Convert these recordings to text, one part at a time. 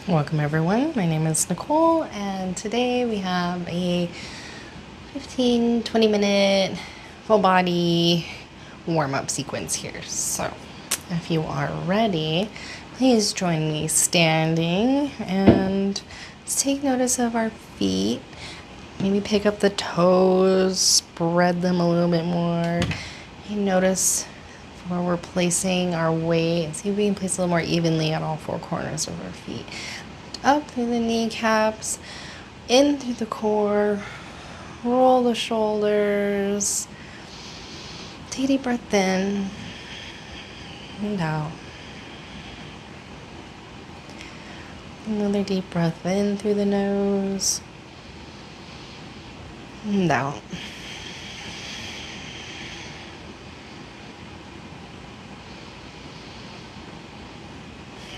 Welcome everyone, my name is Nicole and today we have a 15-20 minute full body warm-up sequence here. So if you are ready, please join me standing and let's take notice of our feet. Maybe pick up the toes, spread them a little bit more. And notice where we're placing our weight and see if we can place a little more evenly on all four corners of our feet. Up through the kneecaps, in through the core, roll the shoulders. Take a deep breath in and out. Another deep breath in through the nose and out.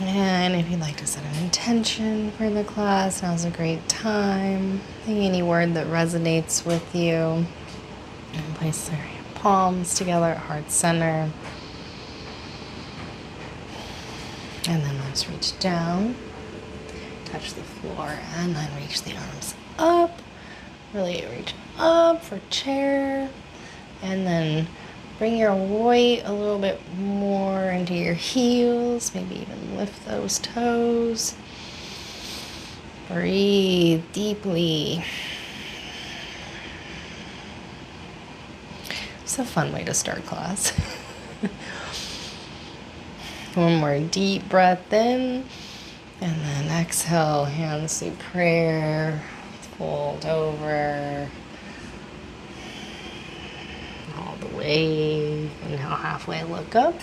And if you'd like to set an intention for the class, now's a great time. Any word that resonates with you. And place your palms together at heart center. And then let's reach down, touch the floor, and then reach the arms up. Really reach up for chair. And then bring your weight a little bit more into your heels. Maybe even lift those toes. Breathe deeply. It's a fun way to start class. One more deep breath in. And then exhale, hands through prayer. Fold over. All the way. Inhale, halfway, look up.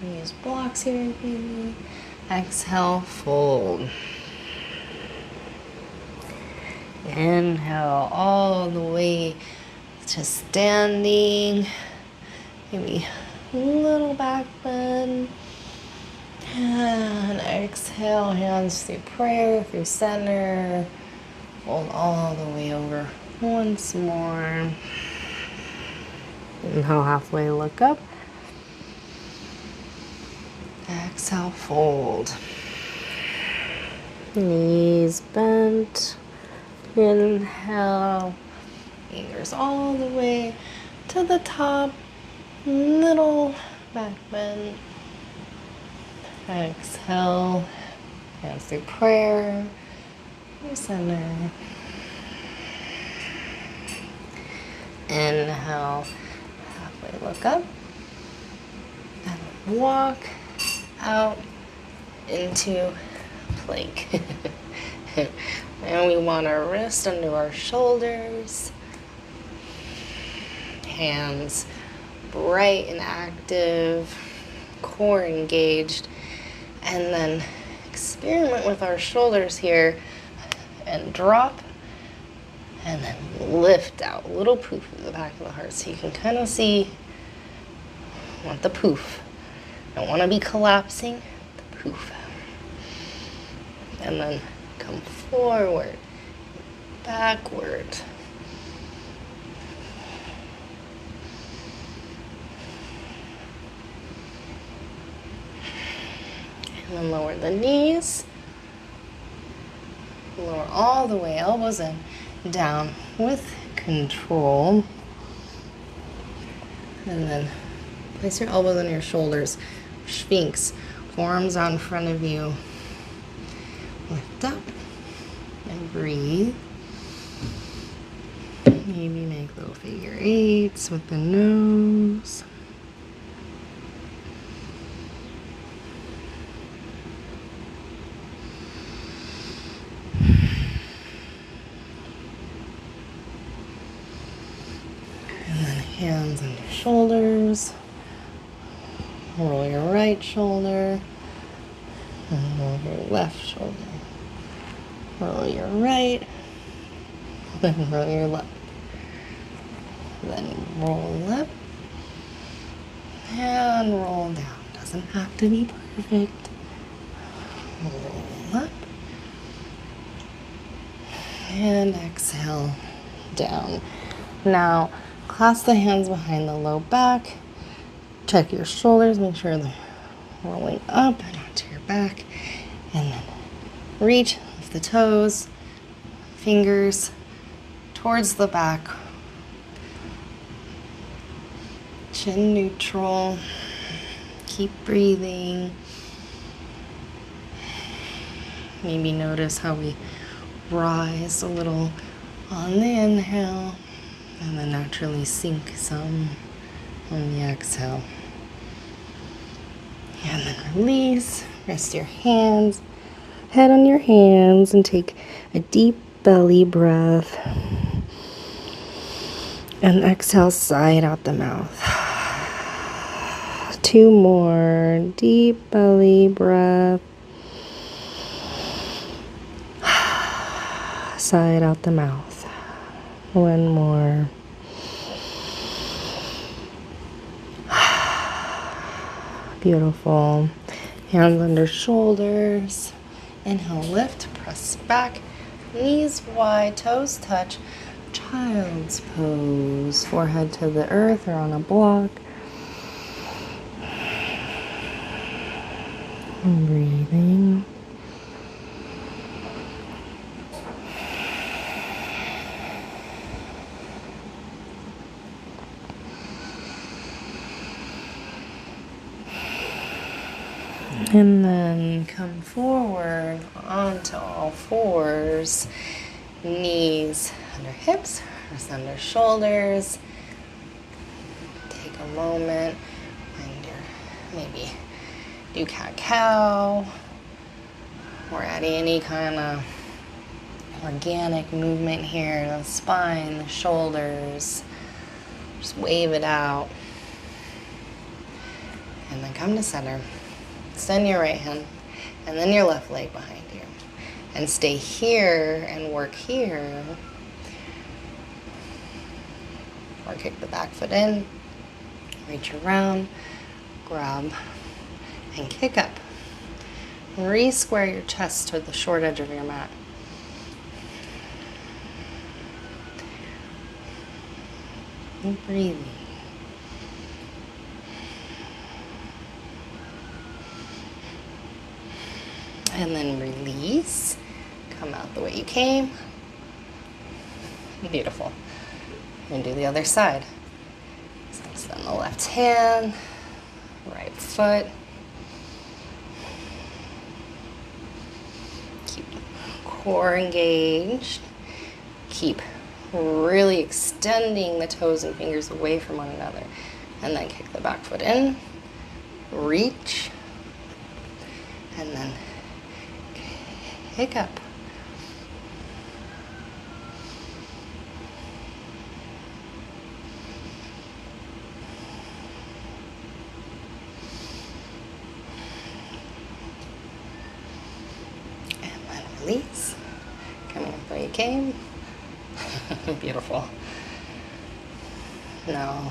Use blocks here. Exhale, fold. Inhale all the way to standing. Maybe a little back bend. And exhale, hands through prayer, through center. Fold all the way over once more. Inhale, halfway, look up. Exhale, fold. Knees bent. Inhale. Fingers all the way to the top. Little back bend. Exhale. Hands through prayer. Through center. Inhale. Look up and walk out into plank. And we want our wrist under our shoulders, hands bright and active, core engaged, and then experiment with our shoulders here and drop. And then lift out, a little poof at the back of the heart so you can kind of see, want the poof. Don't want to be collapsing, the poof. And then come forward, backward. And then lower the knees. Lower all the way, elbows in. Down with control. And then place your elbows on your shoulders. Sphinx. Forearms out in front of you. Lift up and breathe. Maybe make little figure eights with the nose. Hands on your shoulders. Roll your right shoulder. And roll your left shoulder. Roll your right. Then roll your left. Then roll up. And roll down. Doesn't have to be perfect. Roll up. And exhale down. Now, clasp the hands behind the low back. Check your shoulders. Make sure they're rolling up and onto your back. And then reach, lift the toes, fingers towards the back. Chin neutral. Keep breathing. Maybe notice how we rise a little on the inhale and then naturally sink some on the exhale. And then release. Rest your hands, head on your hands, and take a deep belly breath. And exhale, sigh it out the mouth. 2 more. Deep belly breath. Sigh it out the mouth. 1 more. Beautiful. Hands under shoulders. Inhale, lift, press back. Knees wide, toes touch. Child's pose. Forehead to the earth or on a block. And breathing. And then come forward onto all fours. Knees under hips, wrists under shoulders. Take a moment and maybe do cat-cow, or adding any kind of organic movement here, the spine, the shoulders. Just wave it out. And then come to center. Extend your right hand and then your left leg behind you. And stay here and work here. Or kick the back foot in, reach around, grab, and kick up. Re-square your chest toward the short edge of your mat. Keep breathing. And then release. Come out the way you came. Beautiful. And do the other side. So extend the left hand, right foot. Keep core engaged. Keep really extending the toes and fingers away from one another. And then kick the back foot in. Reach. And then kick up. And then release. Coming up where you came. Beautiful. Now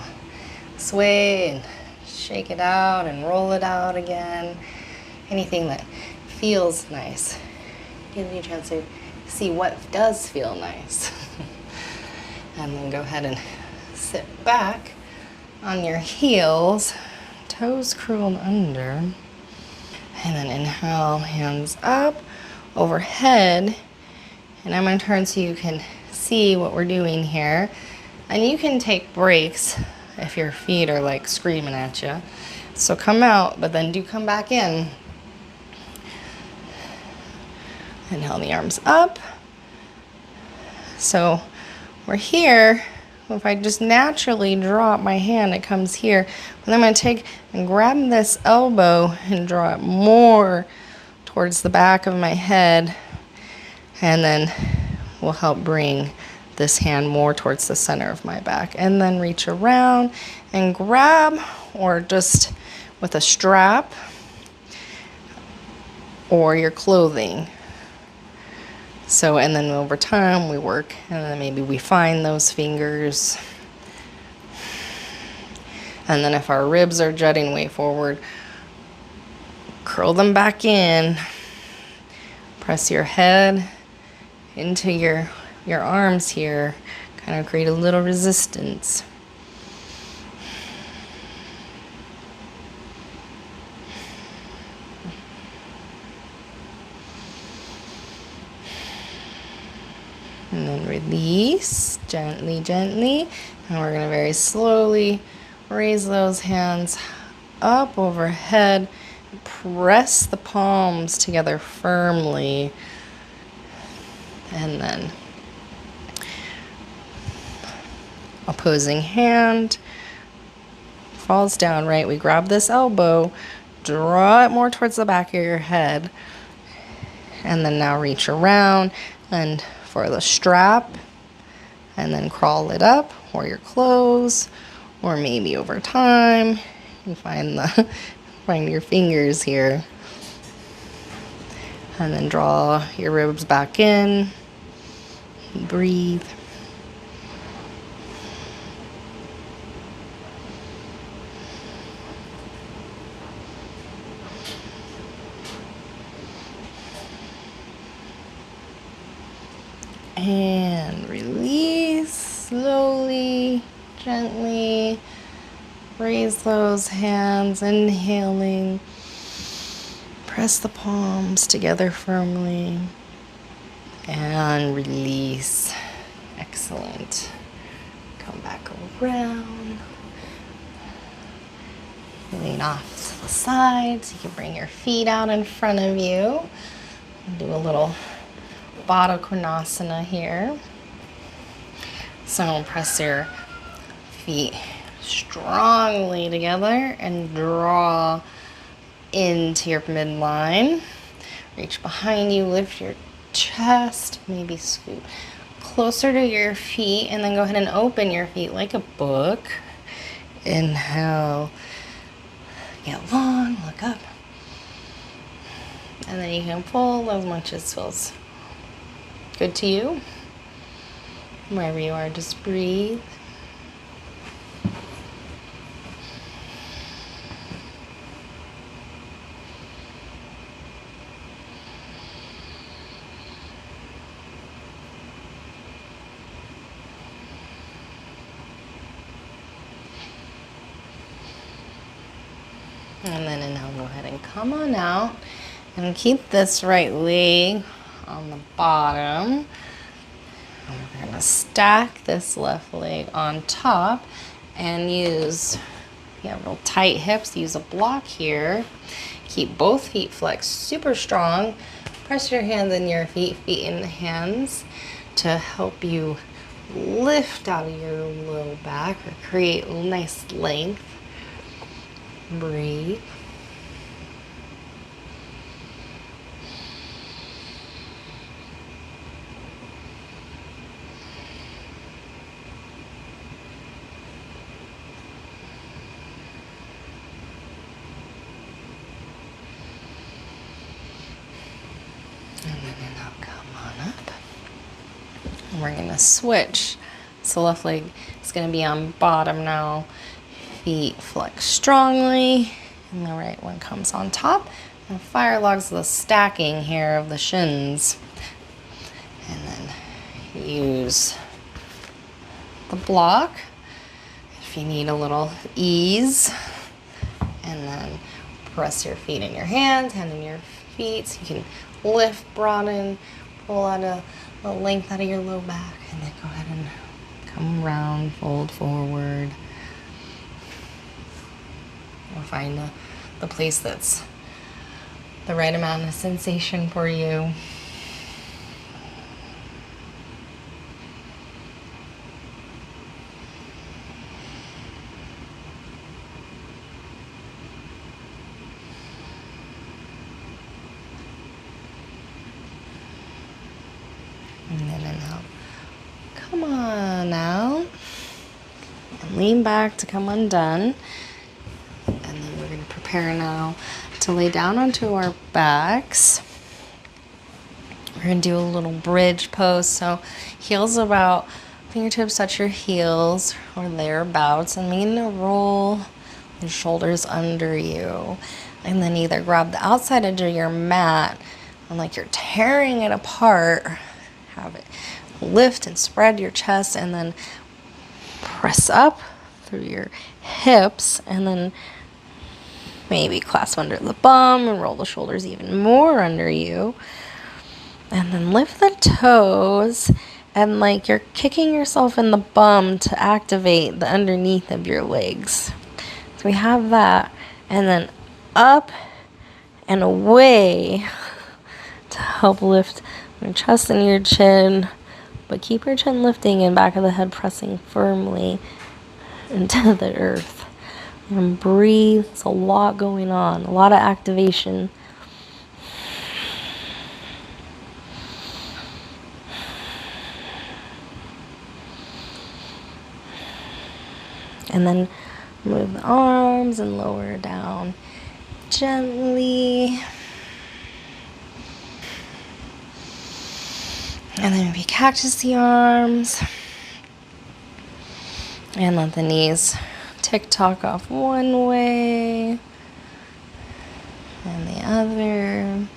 sway and shake it out and roll it out again. Anything that feels nice. Give you a chance to see what does feel nice. And then go ahead and sit back on your heels, toes curled under. And then inhale, hands up, overhead. And I'm going to turn so you can see what we're doing here. And you can take breaks if your feet are like screaming at you. So come out, but then do come back in. Inhale the arms up. So we're here. If I just naturally drop my hand, it comes here. But then I'm going to take and grab this elbow and draw it more towards the back of my head. And then we'll help bring this hand more towards the center of my back. And then reach around and grab, or just with a strap or your clothing. So, and then over time we work, and then maybe we find those fingers. And then if our ribs are jutting way forward, curl them back in. Press your head into your arms here. Kind of create a little resistance. And then release, gently, gently. And we're gonna very slowly raise those hands up overhead. Press the palms together firmly. And then opposing hand falls down, right? We grab this elbow, draw it more towards the back of your head, and then now reach around and for the strap, and then crawl it up, or your clothes, or maybe over time you find your fingers here, and then draw your ribs back in. Breathe. And release slowly, gently. Raise those hands, inhaling. Press the palms together firmly. And release. Excellent. Come back around. Lean off to the side so you can bring your feet out in front of you. Do a little Baddha Konasana here. So press your feet strongly together and draw into your midline. Reach behind you, lift your chest, maybe scoot closer to your feet, and then go ahead and open your feet like a book. Inhale, get long, look up. And then you can pull as much as feels good to you. Wherever you are, just breathe. And then inhale, go ahead and come on out. And keep this right leg on the bottom. And we're going to stack this left leg on top and use, if you have real tight hips, use a block here. Keep both feet flexed super strong. Press your hands in your feet, feet in the hands to help you lift out of your low back or create a nice length. Breathe. And then now come on up. And we're going to switch. So left leg is going to be on bottom now. Feet flex strongly. And the right one comes on top. And fire logs the stacking here of the shins. And then use the block if you need a little ease. And then press your feet in your hands, hand in your feet, so you can lift, broaden, pull out a length out of your low back, and then go ahead and come around, fold forward. Or find the place that's the right amount of sensation for you. And then inhale. Come on out. And lean back to come undone. And then we're going to prepare now to lay down onto our backs. We're going to do a little bridge pose. So heels about, fingertips touch your heels or thereabouts. And begin to roll your shoulders under you. And then either grab the outside edge of your mat and like you're tearing it apart. Have it lift and spread your chest, and then press up through your hips, and then maybe clasp under the bum and roll the shoulders even more under you. And then lift the toes and like you're kicking yourself in the bum to activate the underneath of your legs. So we have that, and then up and away to help lift your chest and your chin, but keep your chin lifting and back of the head pressing firmly into the earth. And breathe. There's a lot going on, a lot of activation. And then move the arms and lower down gently. And then maybe cactus the arms. And let the knees tick-tock off one way and the other.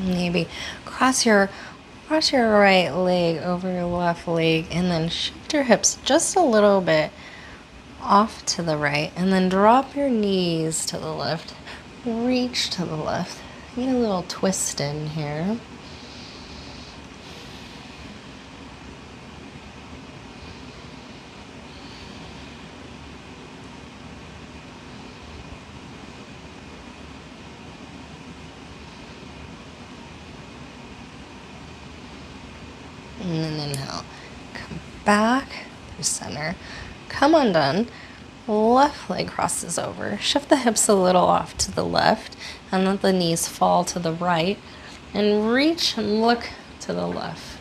Maybe cross your right leg over your left leg, and then shift your hips just a little bit off to the right, and then drop your knees to the left. Reach to the left. Get a little twist in here. And then inhale. Come back through center. Come undone. Left leg crosses over. Shift the hips a little off to the left and let the knees fall to the right. And reach and look to the left.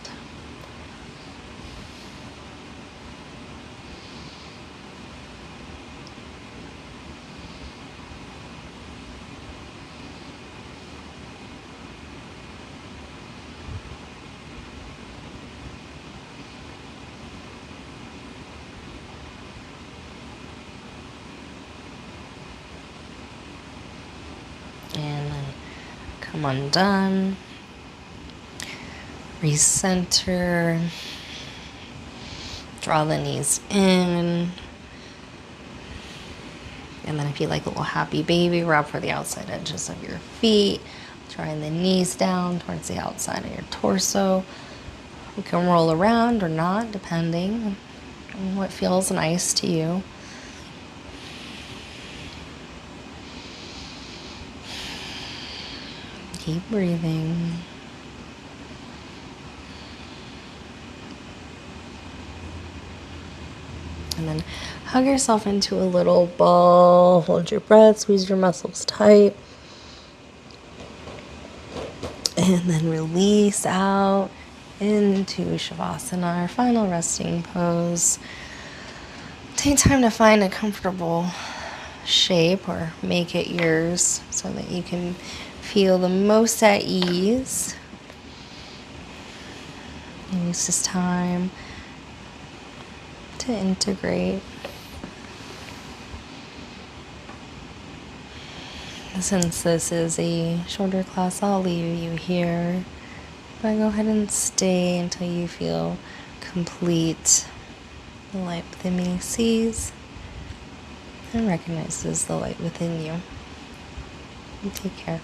And then come undone. Recenter. Draw the knees in. And then if you like a little happy baby, rub for the outside edges of your feet. Drawing the knees down towards the outside of your torso. You can roll around or not, depending on what feels nice to you. Keep breathing. And then hug yourself into a little ball. Hold your breath, squeeze your muscles tight. And then release out into Shavasana, our final resting pose. Take time to find a comfortable shape or make it yours so that you can feel the most at ease. Use this time to integrate. Since this is a shorter class, I'll leave you here. But go ahead and stay until you feel complete. The light within me sees and recognizes the light within you. You take care.